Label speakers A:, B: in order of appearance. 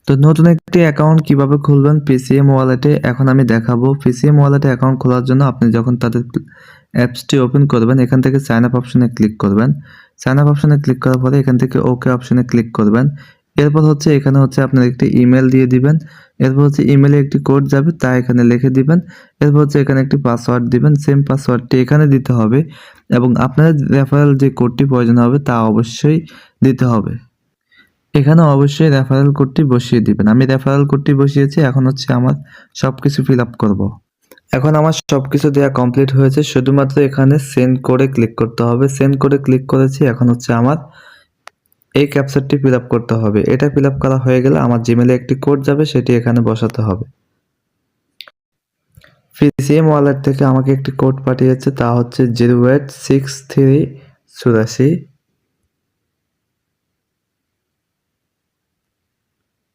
A: তো নতুন একটি অ্যাকাউন্ট কিভাবে খুলবেন পিসিএম ওয়ালেটে এখন আমি দেখাবো। পিসিএম ওয়ালেটে অ্যাকাউন্ট খোলার জন্য আপনি যখন তাদের অ্যাপসটি ওপেন করবেন এখান থেকে সাইন আপ অপশনে ক্লিক করবেন। সাইন আপ অপশনে ক্লিক করার পরে এখান থেকে ওকে অপশনে ক্লিক করবেন। এরপর এখানে আপনার একটি ইমেল দিয়ে দিবেন। এরপর ইমেলে একটি কোড যাবে তা এখানে লিখে দিবেন। এরপর এখানে একটি পাসওয়ার্ড দিবেন। সেম পাসওয়ার্ডটি এখানে দিতে হবে এবং আপনার রেফারেল যে কোডটি প্রয়োজন হবে তা অবশ্যই দিতে হবে। এখানে অবশ্যই রেফারেল কোডটি বসিয়ে দিবেন। আমি রেফারেল কোডটি বসিয়েছি। এখন আমার সবকিছু ফিল আপ করব। এখন আমার সবকিছু দেওয়া কমপ্লিট হয়েছে। শুধুমাত্র এখানে সেন্ড কোডে ক্লিক করতে হবে। সেন্ড কোডে ক্লিক করেছি। এখন আমার এই ক্যাপচারটি ফিল আপ করতে হবে। এটা ফিল আপ করা হয়ে গেলে আমার জিমেলে একটি কোড যাবে, সেটি এখানে বসাতে হবে। পিসিএম ওয়ালেট থেকে আমাকে একটি কোড পাঠিয়েছে, তা হচ্ছে 086384